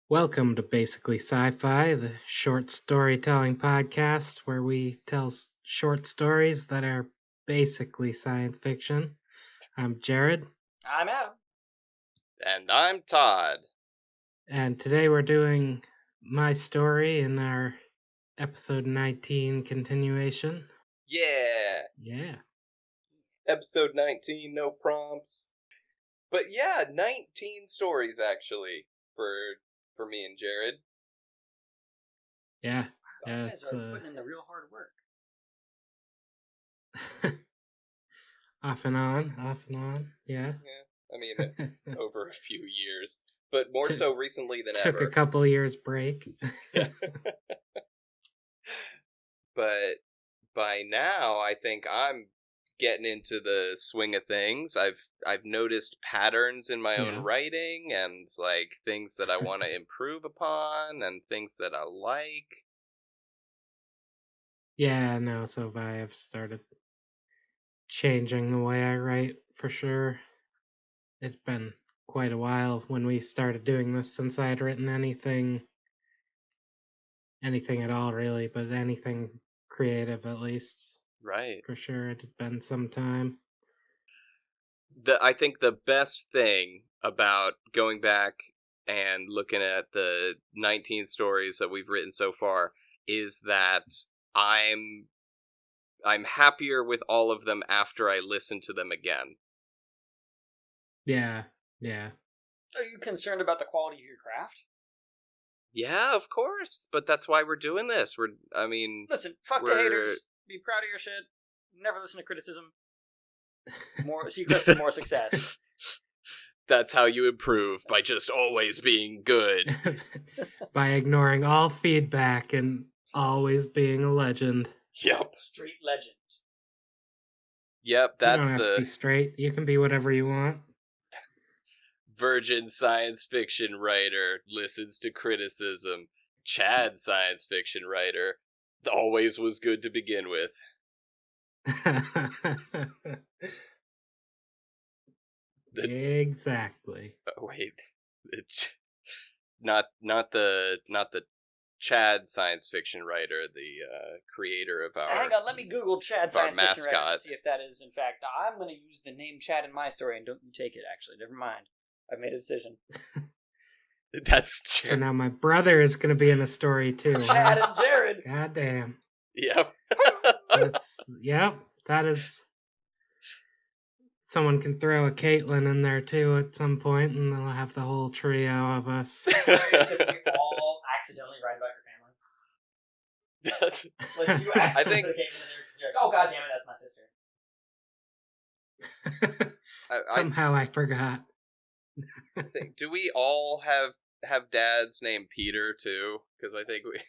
Welcome to Basically Sci-Fi, the short storytelling podcast where we tell short stories that are basically science fiction. I'm Jared. I'm Adam. And I'm Todd. And today we're doing my story in our episode 19 continuation. Yeah. Episode 19, no prompts. But yeah, 19 stories actually for me and Jared. Yeah. Wow, you guys are putting in the real hard work. Off and on, yeah. I mean, over a few years, but more so recently than Took ever. a couple years break. But by now, I think I'm getting into the swing of things. I've noticed patterns in my own writing and like things that I want to improve upon and things that I like. Yeah, no, so I've started changing the way I write for sure. It's been quite a while when we started doing this since I had written anything at all really, but anything creative at least. Right. For sure, it had been some time. I think the best thing about going back and looking at the 19 stories that we've written so far is that I'm happier with all of them after I listen to them again. Yeah. Are you concerned about the quality of your craft? Yeah, of course. But that's why we're doing this. Listen, fuck the haters. Be proud of your shit. Never listen to criticism. More secrets to more success. That's how you improve, by just always being good. By ignoring all feedback and always being a legend. Yep. Street legend. Yep, that's you don't have to be straight. You can be whatever you want. Virgin science fiction writer listens to criticism. Chad science fiction writer always was good to begin with. Exactly. Wait, not the Chad science fiction writer, the creator of our. Hang on, let me Google Chad science fiction writer to see if that is in fact. I'm going to use the name Chad in my story, and don't you take it. Actually, never mind. I've made a decision. That's true. So now my brother is going to be in the story too. Chad and Jared. God damn. Yep. Yep. That is. Someone can throw a Caitlin in there too at some point, and they'll have the whole trio of us. If we all accidentally write about your family. Like you accidentally put a Caitlin in there because you're like, oh god damn it, that's my sister. Somehow I forgot. Do we all have dads named Peter too? Because I think we.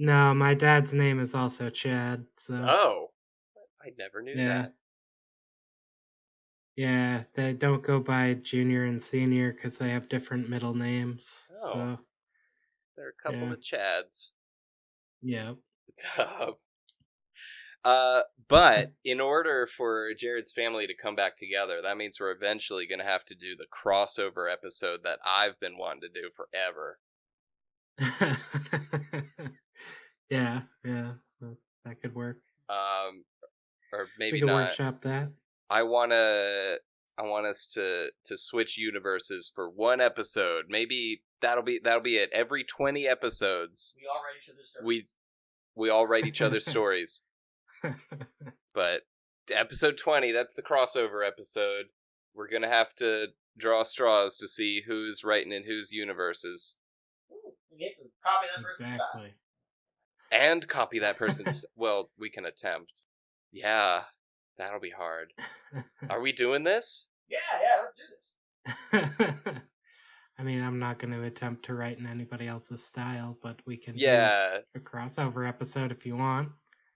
No, my dad's name is also Chad. So. Oh, I never knew that. Yeah, they don't go by junior and senior because they have different middle names. Oh, so. There are a couple of Chads. Yep. But in order for Jared's family to come back together, that means we're eventually going to have to do the crossover episode that I've been wanting to do forever. Yeah, that could work. Or maybe we could not. Workshop that. I want us to switch universes for one episode. Maybe that'll be it. Every 20 episodes, we all write each other's stories. We all write each other's stories. But episode 20, that's the crossover episode. We're gonna have to draw straws to see who's writing in whose universes. Ooh, we get to copy that person's style. And copy that person's. Well, we can attempt. Yeah, that'll be hard. Are we doing this? Yeah, let's do this. I mean, I'm not going to attempt to write in anybody else's style, but we can do a crossover episode if you want.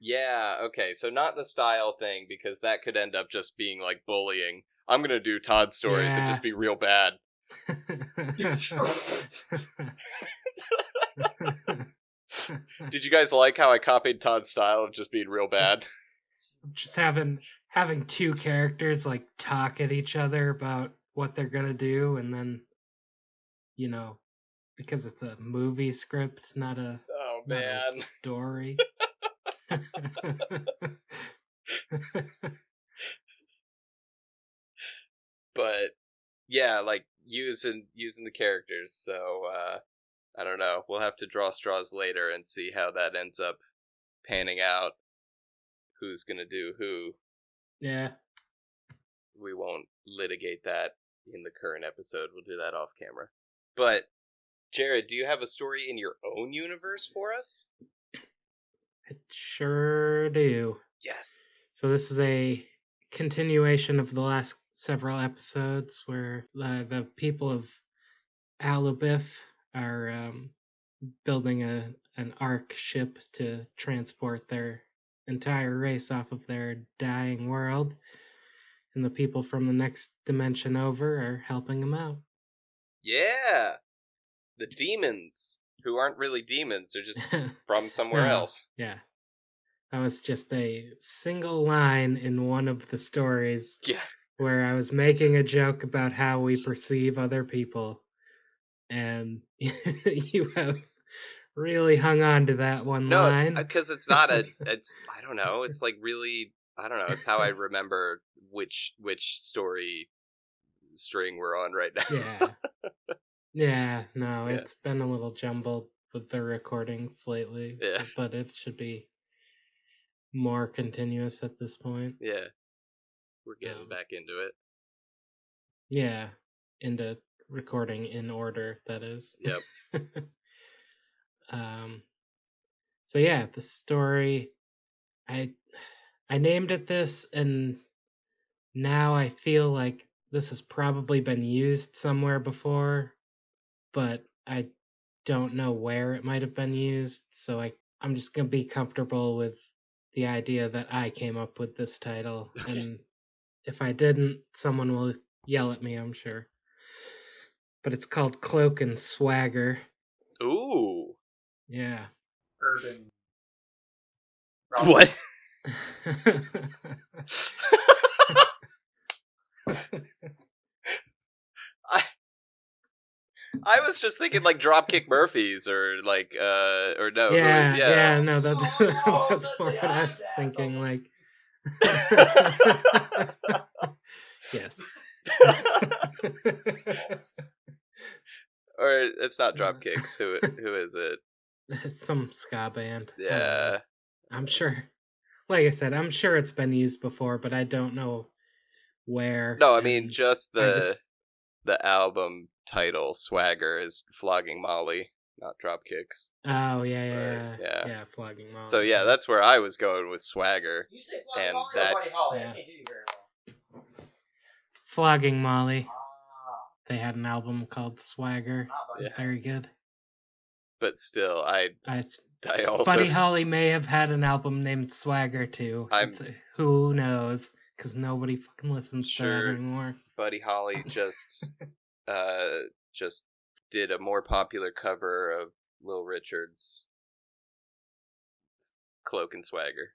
Yeah, okay, so not the style thing, because that could end up just being like bullying. I'm going to do Todd's stories and just be real bad. Did you guys like how I copied Todd's style of just being real bad? Just having two characters like talk at each other about what they're gonna do, and then Because it's a movie script, not a story. But yeah, like using the characters. So I don't know. We'll have to draw straws later and see how that ends up panning out. Who's gonna do who? Yeah. We won't litigate that in the current episode. We'll do that off camera. But Jared, do you have a story in your own universe for us? I sure do. Yes. So this is a continuation of the last several episodes where the people of Alubif are building an ark ship to transport their entire race off of their dying world, and the people from the next dimension over are helping them out. Yeah, the demons, who aren't really demons, they're just from somewhere else. Yeah. That was just a single line in one of the stories where I was making a joke about how we perceive other people. And you have really hung on to that one line. No, because it's not I don't know, it's like really, I don't know, it's how I remember which story string we're on right now. Yeah, no, it's been a little jumbled with the recordings lately. Yeah. But it should be more continuous at this point. Yeah. We're getting back into it. Yeah, into recording in order, that is. Yep. So yeah, the story, I named it this, and now I feel like this has probably been used somewhere before, but I don't know where it might have been used, so I'm just gonna be comfortable with the idea that I came up with this title. Okay. And if I didn't, someone will yell at me, I'm sure. But it's called Cloak and Swagger. Ooh. Yeah. Urban. What? I was just thinking like Dropkick Murphys or like or no. No, that's that's what I was thinking, like. Yes. Or it's not Dropkicks. Who is it? Some ska band. Yeah. I'm sure. Like I said, I'm sure it's been used before, but I don't know where. No, I mean just the album title, Swagger, is Flogging Molly, not Dropkicks. Oh yeah, Flogging Molly. So yeah, that's where I was going with Swagger. You say Flogging Molly or Buddy Holly? I can't do you very well. Flogging Molly. They had an album called Swagger. It's very good. But still, I also... Buddy Holly may have had an album named Swagger too. Who knows? Because nobody fucking listens to that anymore. Buddy Holly just did a more popular cover of Lil Richard's Cloak and Swagger.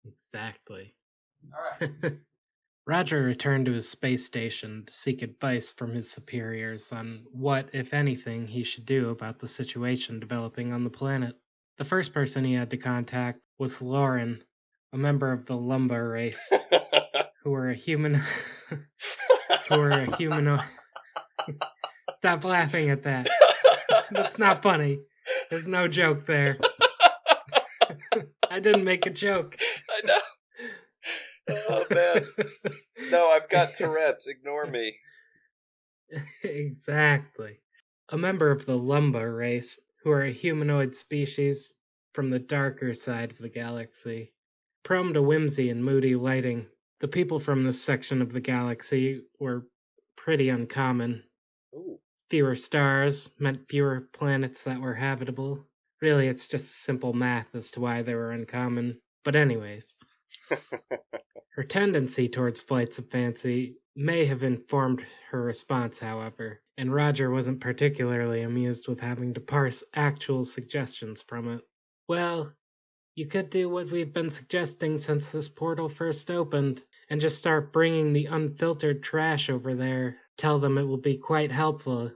Exactly. All right. Roger returned to his space station to seek advice from his superiors on what, if anything, he should do about the situation developing on the planet. The first person he had to contact was Lauren, a member of the lumber race, who were a human... Stop laughing at that. That's not funny. There's no joke there. I didn't make a joke. I know. Oh, man. No, I've got Tourette's. Ignore me. Exactly. A member of the lumber race, who are a humanoid species from the darker side of the galaxy. Prone to whimsy and moody lighting, the people from this section of the galaxy were pretty uncommon. Ooh. Fewer stars meant fewer planets that were habitable. Really, it's just simple math as to why they were uncommon. But anyways. Her tendency towards flights of fancy may have informed her response, however, and Roger wasn't particularly amused with having to parse actual suggestions from it. Well, you could do what we've been suggesting since this portal first opened, and just start bringing the unfiltered trash over there. Tell them it will be quite helpful,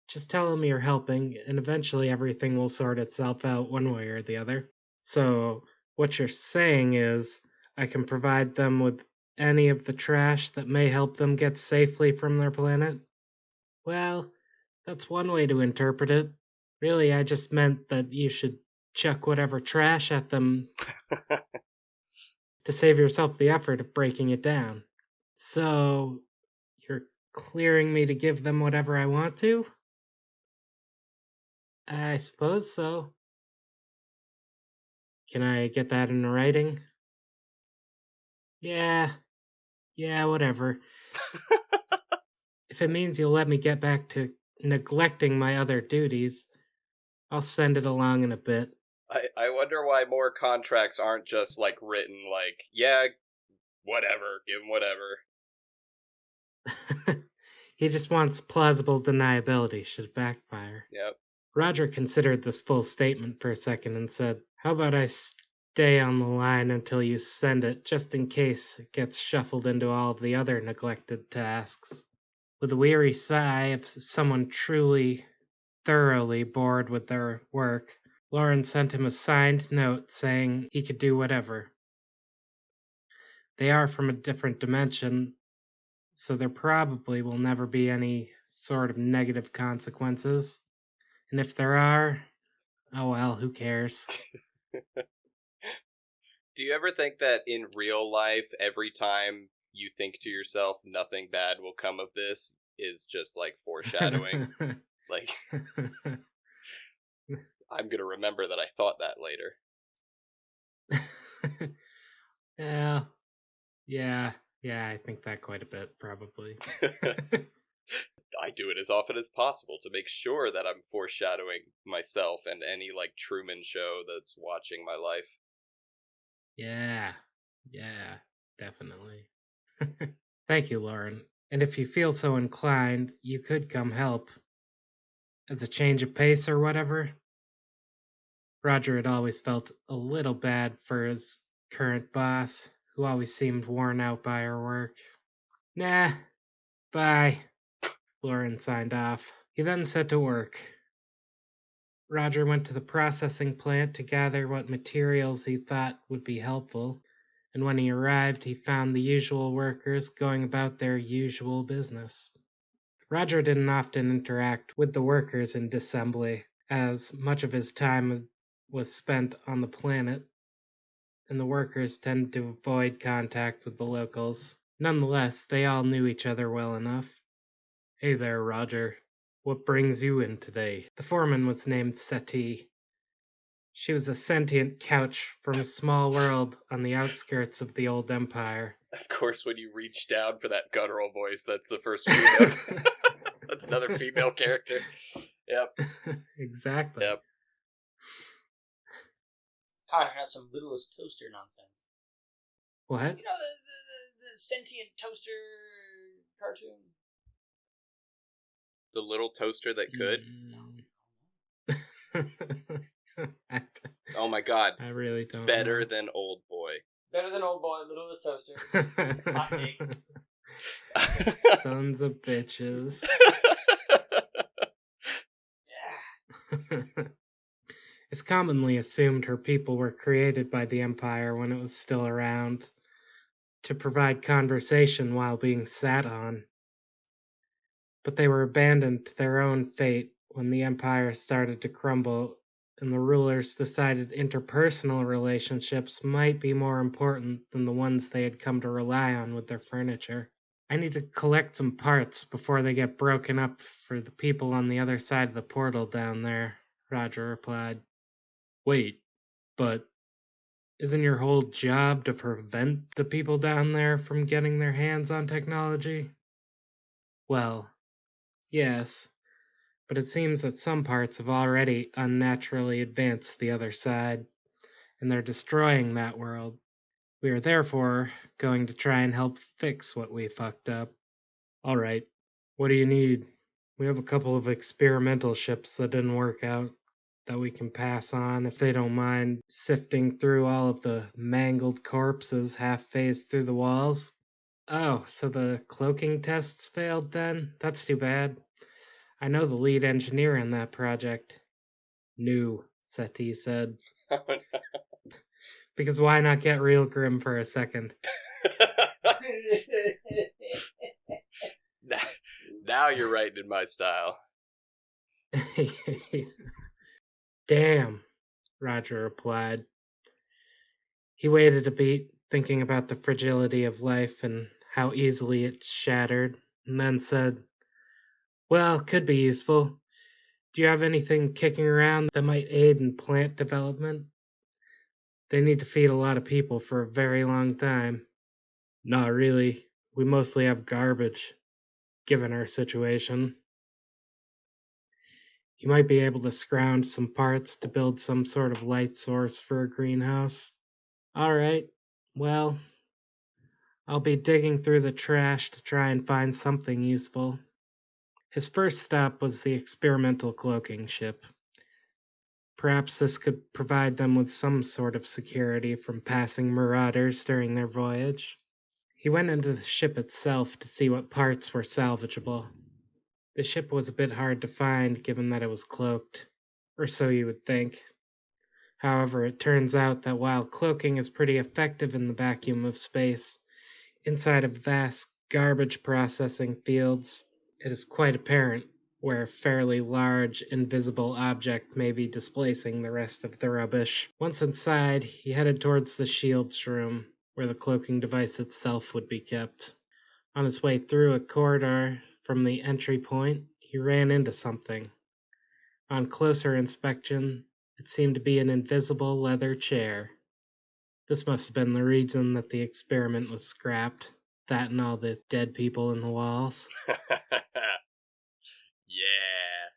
Just tell them you're helping, and eventually everything will sort itself out one way or the other. So, what you're saying is, I can provide them with any of the trash that may help them get safely from their planet? Well, that's one way to interpret it. Really, I just meant that you should chuck whatever trash at them to save yourself the effort of breaking it down. So, you're clearing me to give them whatever I want to? I suppose so. Can I get that in writing? Yeah, whatever. If it means you'll let me get back to neglecting my other duties, I'll send it along in a bit. I wonder why more contracts aren't just, like, written, like, yeah, whatever, give him whatever. He just wants plausible deniability should it backfire. Yep. Roger considered this full statement for a second and said, "How about I stay on the line until you send it, just in case it gets shuffled into all of the other neglected tasks?" With a weary sigh of someone truly, thoroughly bored with their work, Lauren sent him a signed note saying he could do whatever. They are from a different dimension, so there probably will never be any sort of negative consequences. And if there are, oh well, who cares? Do you ever think that in real life, every time you think to yourself, nothing bad will come of this, is just like foreshadowing? Like, I'm gonna remember that I thought that later. Yeah, I think that quite a bit, probably. I do it as often as possible to make sure that I'm foreshadowing myself and any, like, Truman Show that's watching my life. Yeah, definitely. Thank you, Lauren. And if you feel so inclined, you could come help. As a change of pace or whatever. Roger had always felt a little bad for his current boss, who always seemed worn out by her work. Nah, bye. Lauren signed off. He then set to work. Roger went to the processing plant to gather what materials he thought would be helpful, and when he arrived, he found the usual workers going about their usual business. Roger didn't often interact with the workers in disassembly, as much of his time was spent on the planet, and the workers tended to avoid contact with the locals. Nonetheless, they all knew each other well enough. "Hey there, Roger. What brings you in today?" The foreman was named Seti. She was a sentient couch from a small world on the outskirts of the old empire. Of course, when you reach down for that guttural voice, that's the first female. That's another female character. Yep. Exactly. Yep. Kind of have some littlest toaster nonsense. What? You know the sentient toaster cartoon? The little toaster that could? Oh my god. I really don't Better know. than Old Boy. Better than Old Boy, littlest toaster. Hot take. Sons of bitches. Yeah. It's commonly assumed her people were created by the Empire when it was still around, to provide conversation while being sat on. But they were abandoned to their own fate when the Empire started to crumble, and the rulers decided interpersonal relationships might be more important than the ones they had come to rely on with their furniture. "I need to collect some parts before they get broken up for the people on the other side of the portal down there," Roger replied. "Wait, but isn't your whole job to prevent the people down there from getting their hands on technology?" "Well, yes, but it seems that some parts have already unnaturally advanced the other side, and they're destroying that world. We are therefore going to try and help fix what we fucked up." "All right, what do you need?" "We have a couple of experimental ships that didn't work out that we can pass on if they don't mind sifting through all of the mangled corpses half-phased through the walls." "Oh, so the cloaking tests failed then? That's too bad. I know the lead engineer on that project. New, Seti said. Oh, no. Because why not get real grim for a second? Now you're writing in my style. Damn, Roger replied. He waited a beat, thinking about the fragility of life and how easily it's shattered, and then said, Well, could be useful. Do you have anything kicking around that might aid in plant development? They need to feed a lot of people for a very long time. Not really. We mostly have garbage, given our situation. You might be able to scrounge some parts to build some sort of light source for a greenhouse. All right. Well, I'll be digging through the trash to try and find something useful. His first stop was the experimental cloaking ship. Perhaps this could provide them with some sort of security from passing marauders during their voyage. He went into the ship itself to see what parts were salvageable. The ship was a bit hard to find given that it was cloaked, or so you would think. However, it turns out that while cloaking is pretty effective in the vacuum of space, inside of vast garbage processing fields, it is quite apparent where a fairly large, invisible object may be displacing the rest of the rubbish. Once inside, he headed towards the shields room, where the cloaking device itself would be kept. On his way through a corridor from the entry point, he ran into something. On closer inspection, it seemed to be an invisible leather chair. This must have been the reason that the experiment was scrapped. That and all the dead people in the walls. Yeah.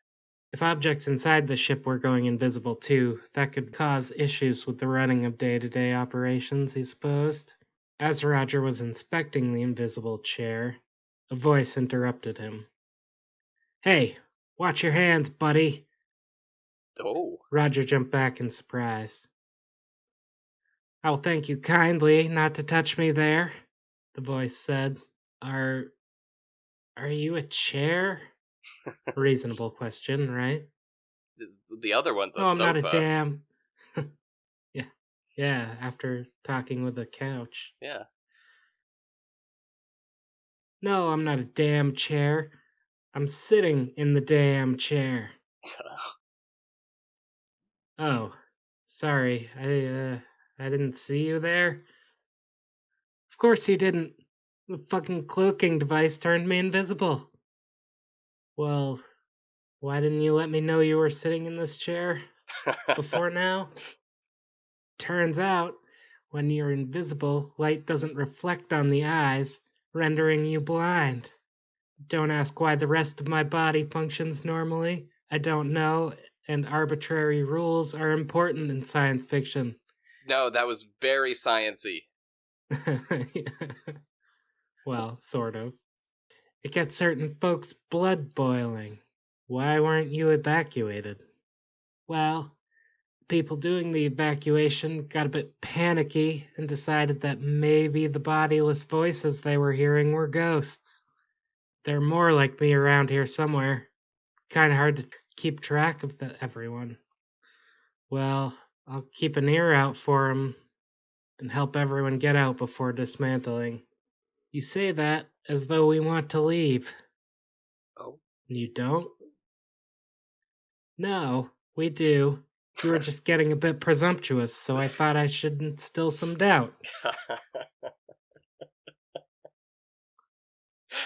If objects inside the ship were going invisible too, that could cause issues with the running of day-to-day operations, he supposed. As Roger was inspecting the invisible chair, a voice interrupted him. Hey, watch your hands, buddy. Oh. Roger jumped back in surprise. I'll thank you kindly not to touch me there, the voice said. Are you a chair? Reasonable question, right? The other one's a Oh, I'm sofa. not a damn... Yeah, after talking with the couch. Yeah. No, I'm not a damn chair. I'm sitting in the damn chair. Oh, sorry. I didn't see you there. Of course you didn't. The fucking cloaking device turned me invisible. Well, why didn't you let me know you were sitting in this chair before now? Turns out, when you're invisible, light doesn't reflect on the eyes, rendering you blind. Don't ask why the rest of my body functions normally. I don't know, and arbitrary rules are important in science fiction. No, that was very science-y. Well, sort of. It gets certain folks' blood boiling. Why weren't you evacuated? Well, people doing the evacuation got a bit panicky and decided that maybe the bodiless voices they were hearing were ghosts. There are more like me around here somewhere. Kind of hard to keep track of everyone. Well, I'll keep an ear out for 'em and help everyone get out before dismantling. You say that as though we want to leave. Oh. You don't? No, we do. You were just getting a bit presumptuous, so I thought I should instill some doubt.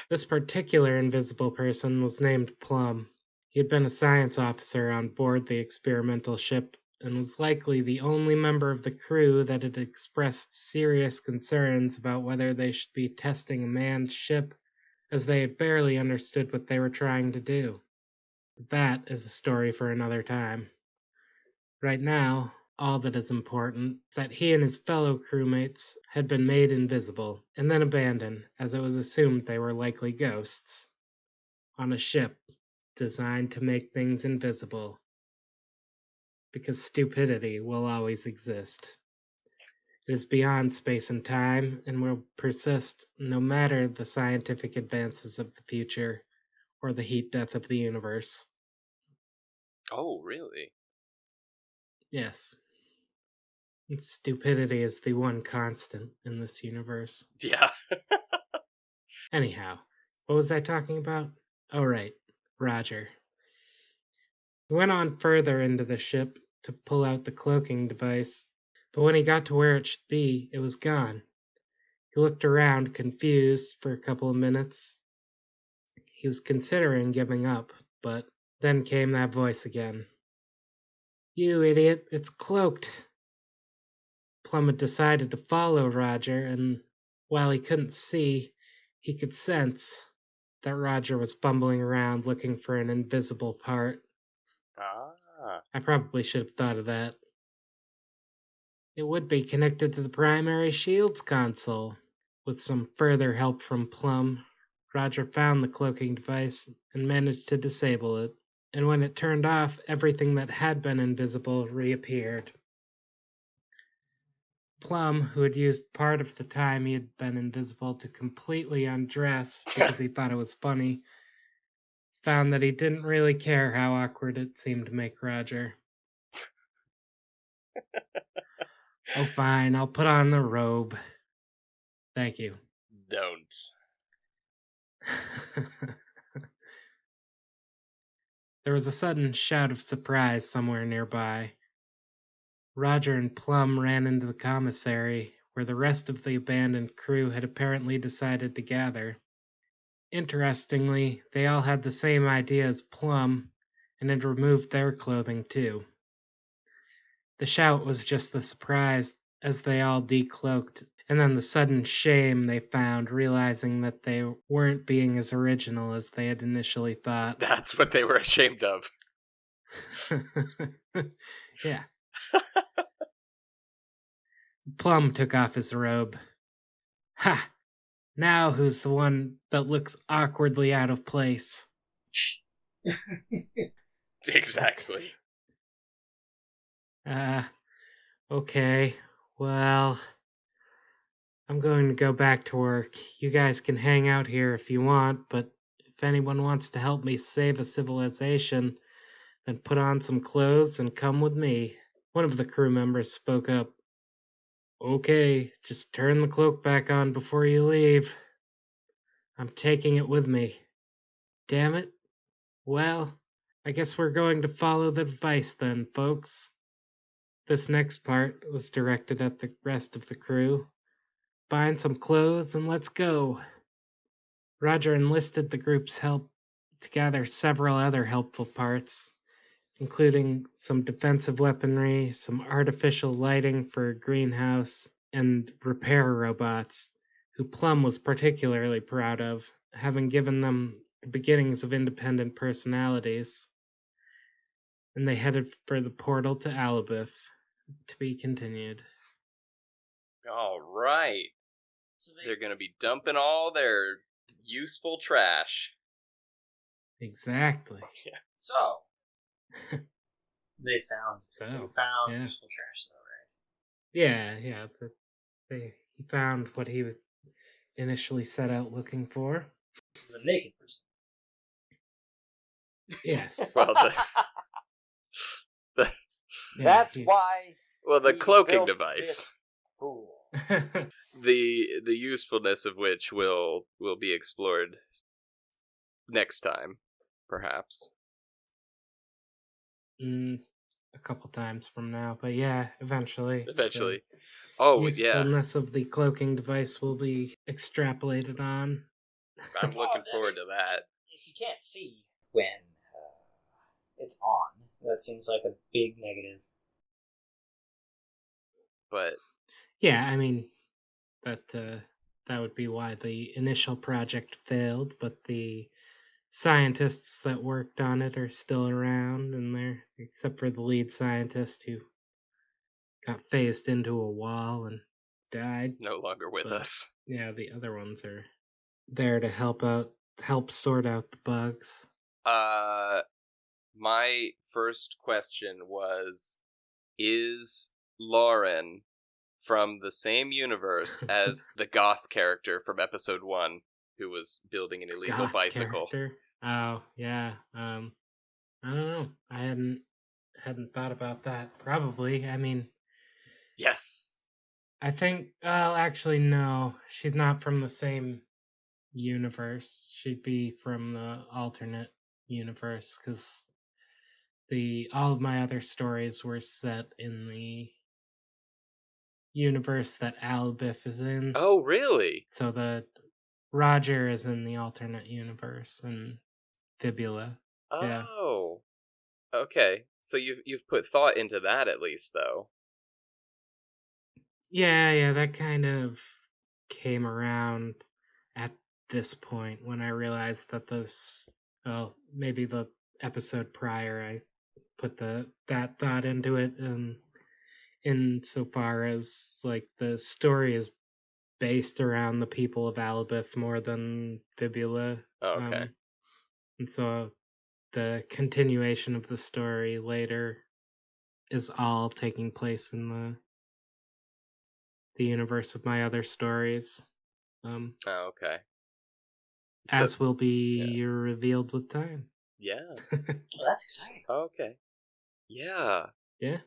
This particular invisible person was named Plum. He had been a science officer on board the experimental ship and was likely the only member of the crew that had expressed serious concerns about whether they should be testing a manned ship, as they had barely understood what they were trying to do. That is a story for another time. Right now, all that is important is that he and his fellow crewmates had been made invisible and then abandoned, as it was assumed they were likely ghosts, on a ship designed to make things invisible. Because stupidity will always exist. It is beyond space and time and will persist no matter the scientific advances of the future or the heat death of the universe. Oh, really? Yes. And stupidity is the one constant in this universe. Yeah. Anyhow, what was I talking about? Oh, right. Roger. He went on further into the ship to pull out the cloaking device, but when he got to where it should be, it was gone. He looked around, confused, for a couple of minutes. He was considering giving up, but then came that voice again. You idiot, it's cloaked. Plum had decided to follow Roger, and while he couldn't see, he could sense that Roger was fumbling around looking for an invisible part. Ah. I probably should have thought of that. It would be connected to the primary shields console. With some further help from Plum, Roger found the cloaking device and managed to disable it. And when it turned off, everything that had been invisible reappeared. Plum, who had used part of the time he had been invisible to completely undress because he thought it was funny, found that he didn't really care how awkward it seemed to make Roger. Oh, fine, I'll put on the robe. Thank you. Don't. There was a sudden shout of surprise somewhere nearby. Roger and Plum ran into the commissary, where the rest of the abandoned crew had apparently decided to gather. Interestingly, they all had the same idea as Plum, and had removed their clothing too. The shout was just the surprise as they all decloaked, and then the sudden shame they found realizing that they weren't being as original as they had initially thought. That's what they were ashamed of. Yeah. Plum took off his robe. Ha! Now who's the one that looks awkwardly out of place? Exactly. Okay. Well, I'm going to go back to work. You guys can hang out here if you want, but if anyone wants to help me save a civilization, then put on some clothes and come with me. One of the crew members spoke up. Okay, just turn the cloak back on before you leave. I'm taking it with me. Damn it. Well, I guess we're going to follow the device then, folks. This next part was directed at the rest of the crew. Find some clothes and let's go. Roger enlisted the group's help to gather several other helpful parts, including some defensive weaponry, some artificial lighting for a greenhouse, and repair robots, who Plum was particularly proud of, having given them the beginnings of independent personalities. And they headed for the portal to Alabith, to be continued. All right. So they're going to be dumping all their useful trash. Exactly. Yeah. So they found yeah. useful trash, though, right? Yeah. He found what he initially set out looking for. It was a naked person. Yes. Well, that's why. Well, the cloaking device. the usefulness of which will be explored next time, perhaps. A couple times from now, but yeah, eventually. The usefulness of the cloaking device will be extrapolated on. I'm looking forward to that. If you can't see when it's on, that seems like a big negative. But yeah, I mean that would be why the initial project failed, but the scientists that worked on it are still around, and they're, except for the lead scientist who got phased into a wall and died. He's no longer with us. Yeah, the other ones are there to help sort out the bugs. My first question was, is Lauren from the same universe as the goth character from episode 1 who was building an illegal bicycle? Character? Oh, yeah. I don't know. I hadn't thought about that. Probably. I mean, Yes. I think. Well, actually, no. She's not from the same universe. She'd be from the alternate universe because the all of my other stories were set in the universe that Albif is in. Oh, really? So the Roger is in the alternate universe and Fibula. Yeah. Oh. Okay. So you've put thought into that at least, though. Yeah, that kind of came around at this point when I realized that maybe the episode prior I put that thought into it, insofar as like the story is based around the people of Albif more than Fibula. Oh, okay. And so the continuation of the story later is all taking place in the universe of my other stories. Oh, okay. As will be revealed with time. Yeah. Well, that's exciting. Okay. Yeah. Yeah.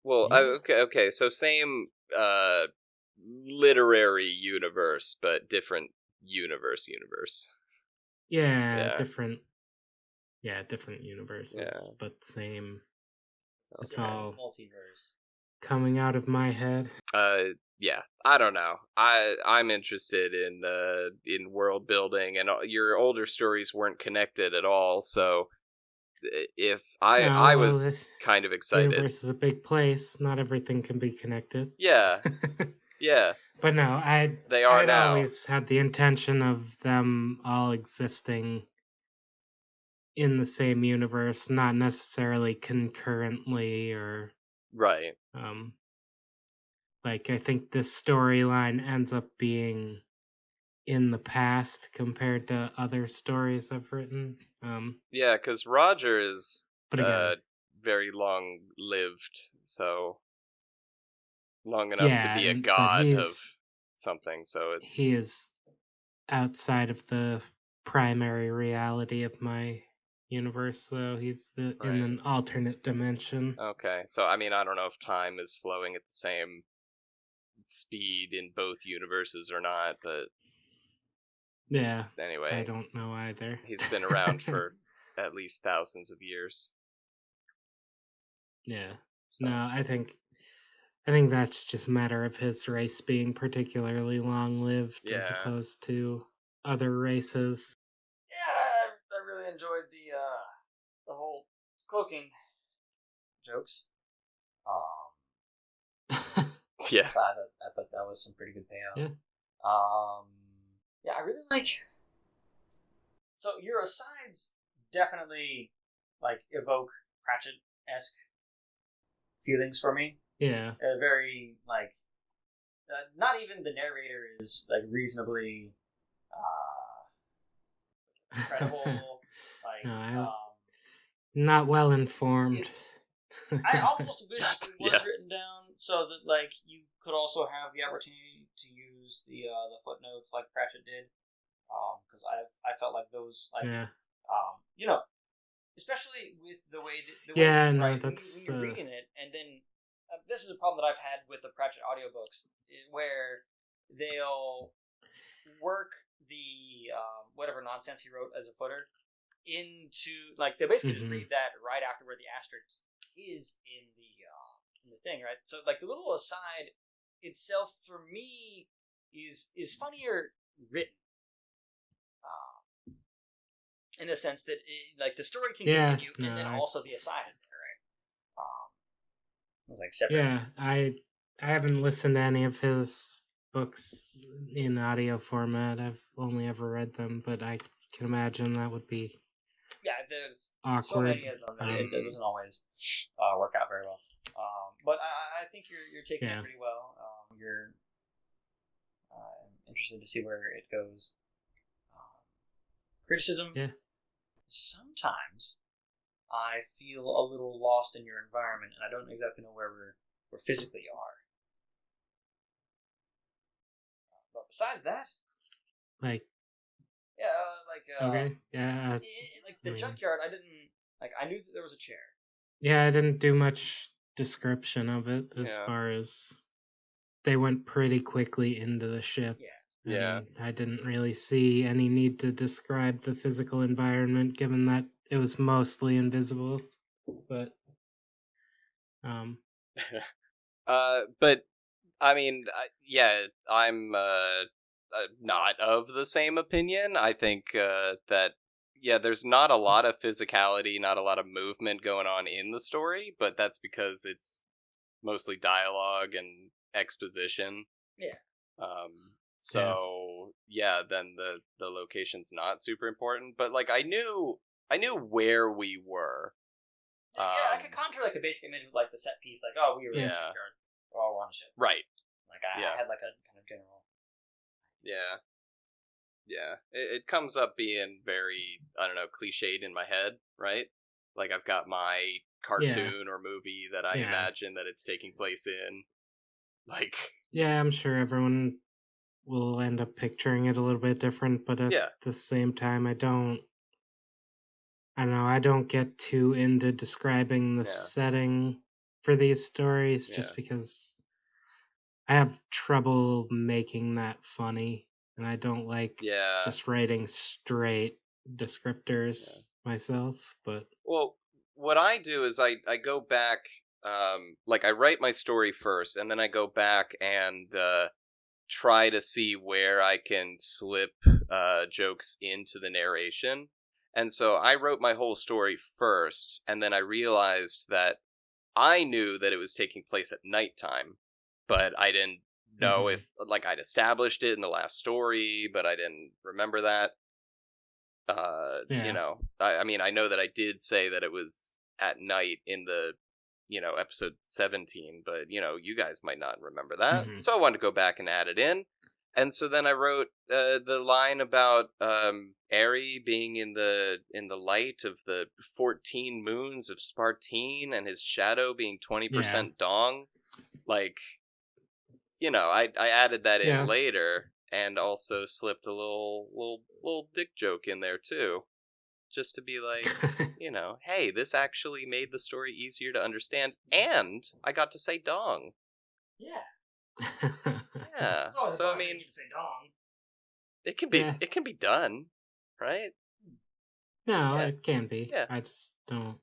Well, Yeah. okay. So same literary universe, but different universe. Yeah, Yeah. different universes, but same. It's Same all multiverse coming out of my head. Yeah. I don't know. I'm interested in world building, and your older stories weren't connected at all. So if I was this kind of excited. Universe is a big place. Not everything can be connected. Yeah. Yeah. But no, They are I'd now. always had the intention of them all existing in the same universe, not necessarily concurrently or Right. like I think this storyline ends up being in the past compared to other stories I've written. Yeah, because Roger is But again, very long lived, so long enough to be a but god of something. So he is outside of the primary reality of my universe, though. He's in an alternate dimension. Okay, so I mean, I don't know if time is flowing at the same speed in both universes or not, but yeah. Anyway, I don't know either. He's been around for at least thousands of years. Yeah. So. No, I think that's just a matter of his race being particularly long-lived as opposed to other races. Yeah, I really enjoyed the whole cloaking jokes. Yeah. I thought that was some pretty good payoff. Yeah. Yeah, I really like. So your asides definitely like evoke Pratchett-esque feelings for me. Yeah. Very like, not even the narrator is like reasonably credible. Like, no, not well informed. I almost wish it was written down so that like you could also have the opportunity to use the footnotes like Pratchett did, because I felt like those like you know, especially with the way that when you're reading it, and then this is a problem that I've had with the Pratchett audiobooks where they'll work the whatever nonsense he wrote as a footer into like they basically just read that right after where the asterisk is in the thing, right? So like the little aside itself for me is funnier written, in the sense that like the story can continue and then also the aside is there, right? It was like separate. Yeah, I haven't listened to any of his books in audio format. I've only ever read them, but I can imagine that would be there's awkward. So many of them that it doesn't always work out very well. But I think you're taking it pretty well. You're interested to see where it goes. Criticism. Yeah. Sometimes I feel a little lost in your environment, and I don't exactly know where we physically are. But besides that, like Yeah, Okay. Yeah. like the junkyard. I knew that there was a chair. Yeah, I didn't do much description of it as Yeah. far as they went pretty quickly into the ship. Yeah. And I didn't really see any need to describe the physical environment given that it was mostly invisible. But But I mean, yeah, I'm not of the same opinion. I think that yeah, there's not a lot of physicality, not a lot of movement going on in the story, but that's because it's mostly dialogue and exposition. Yeah. So yeah, then the location's not super important, but like I knew where we were. Yeah, I could conjure like a basic image of like the set piece, like we were in the junkyard, or on a ship. Right. Like I had like a kind of general. Yeah. Yeah. It comes up being very, I don't know, cliched in my head, right? Like I've got my cartoon or movie that I imagine that it's taking place in. Like yeah, I'm sure everyone will end up picturing it a little bit different, but at the same time I don't know, I don't get too into describing the setting for these stories just because I have trouble making that funny, and I don't like just writing straight descriptors myself. But well, what I do is I go back, like I write my story first, and then I go back and try to see where I can slip jokes into the narration. And so I wrote my whole story first, and then I realized that I knew that it was taking place at nighttime, but I didn't know if, like, I'd established it in the last story, but I didn't remember that. You know, I mean, I know that I did say that it was at night in the, episode 17, but, you guys might not remember that. So I wanted to go back and add it in. And so then I wrote the line about Aerie being in the light of the 14 moons of Spartine and his shadow being 20% dong. Like, I added that in later and also slipped a little dick joke in there too. Just to be like, hey, this actually made the story easier to understand, and I got to say dong. Yeah. Yeah. So I mean, to say dong. It can be done, right? No, it can be. Yeah. I just don't.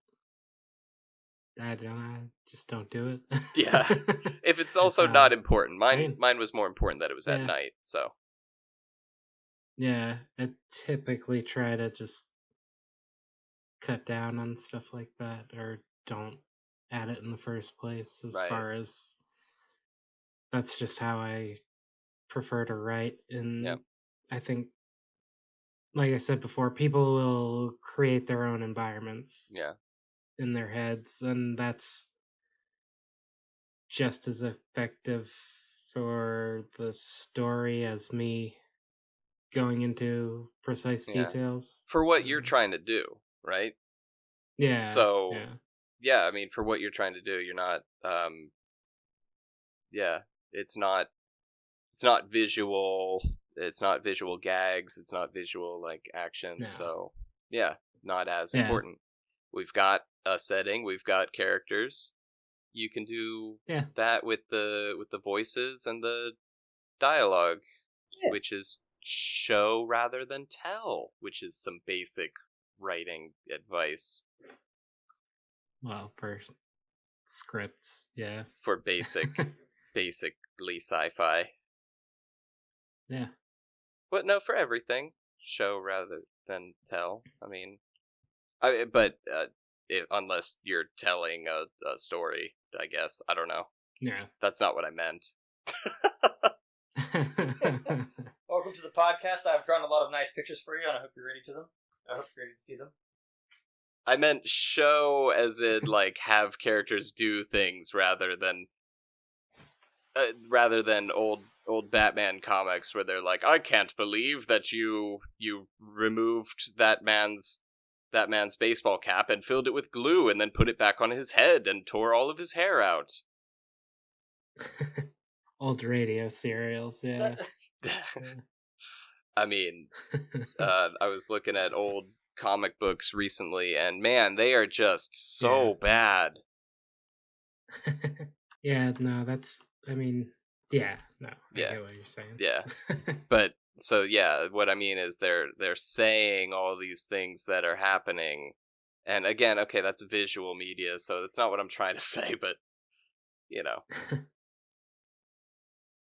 I just don't do it. Yeah. If it's also not important, mine was more important that it was at night. So. Yeah, I typically try to just cut down on stuff like that, or don't add it in the first place. As far as that's just how I prefer to write, and I think, like I said before, people will create their own environments in their heads, and that's just as effective for the story as me going into precise details. For what you're trying to do, right? Yeah. So, I mean, for what you're trying to do, you're not, it's not visual. It's not visual gags. It's not visual like action. So not as important. We've got a setting. We've got characters. You can do that with the voices and the dialogue, which is show rather than tell, which is some basic writing advice. Well, for scripts, for basically sci-fi. Yeah. But no, for everything, show rather than tell. I mean, unless you're telling a story, I guess. I don't know. Yeah. That's not what I meant. Welcome to the podcast. I've drawn a lot of nice pictures for you, and I hope you're ready to see them. I meant show as in, like, have characters do things rather than old Batman comics where they're like, I can't believe that you removed that man's baseball cap and filled it with glue and then put it back on his head and tore all of his hair out. Old radio serials, yeah. I mean, I was looking at old comic books recently, and man, they are just so bad. Yeah, no, that's, I mean, yeah, no, I Yeah. get what you're saying. Yeah. But, so yeah, what I mean is they're saying all these things that are happening, and again, okay, that's visual media, so that's not what I'm trying to say, but, you know.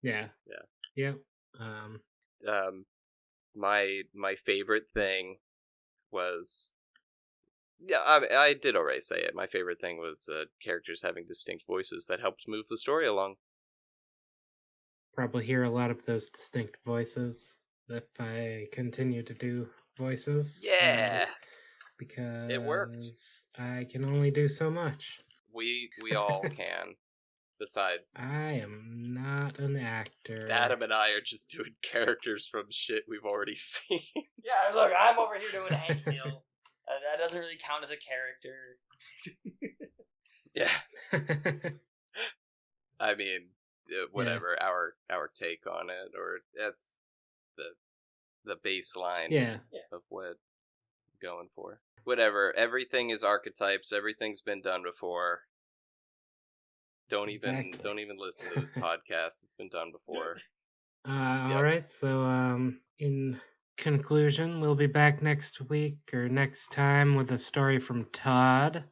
Yeah. Yeah. Yep. My favorite thing was, yeah, I did already say it. My favorite thing was characters having distinct voices that helped move the story along. Probably hear a lot of those distinct voices if I continue to do voices. Yeah, Because it worked. I can only do so much. We all can. Besides, I am not an actor. Adam and I are just doing characters from shit we've already seen. Yeah, look, I'm over here doing Hank Hill. That doesn't really count as a character. Yeah. I mean, whatever, our take on it, or that's the baseline of what I'm going for. Whatever, everything is archetypes, everything's been done before. Don't even listen to this podcast, it's been done before. Yep. Alright, so in conclusion, we'll be back next week or next time with a story from Todd.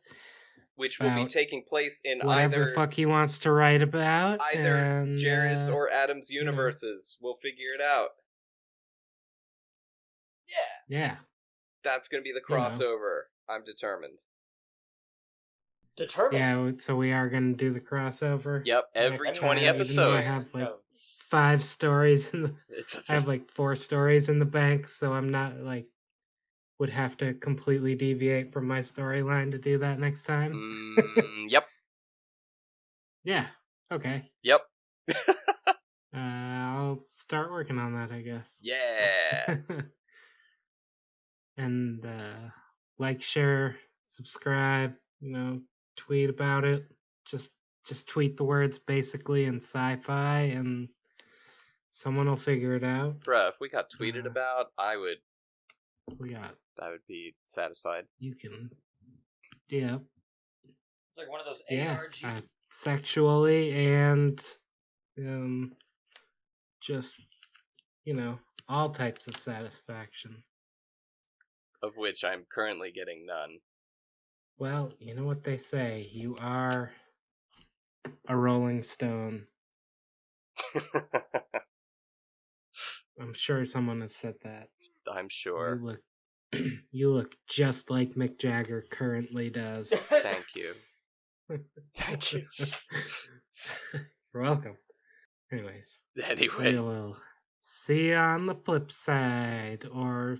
Which will be taking place in whatever the fuck he wants to write about. Either Jared's or Adam's universes. We'll figure it out. Yeah. That's going to be the crossover. I'm determined. Yeah, so we are going to do the crossover. Yep, every 20 episodes. I have like 5 stories in the... I have like 4 stories in the bank, so I'm not like... would have to completely deviate from my storyline to do that next time. Yep. Yeah, okay. Yep. I'll start working on that, I guess. Yeah. And like, share, subscribe, tweet about it. Just tweet the words basically in sci-fi and someone will figure it out. Bruh, if we got tweeted about, I would be satisfied. You can. Yeah. It's like one of those ARG. Sexually and just, all types of satisfaction. Of which I'm currently getting none. Well, you know what they say. You are a Rolling Stone. I'm sure someone has said that. I'm sure. You look just like Mick Jagger currently does. Thank you. Thank you. You're welcome. Anyways. We'll see you on the flip side, or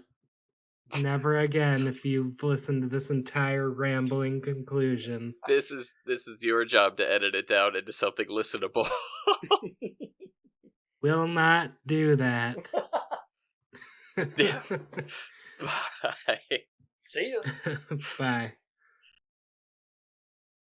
never again if you've listened to this entire rambling conclusion. This is your job to edit it down into something listenable. Will not do that. Damn. Bye. See you. Bye.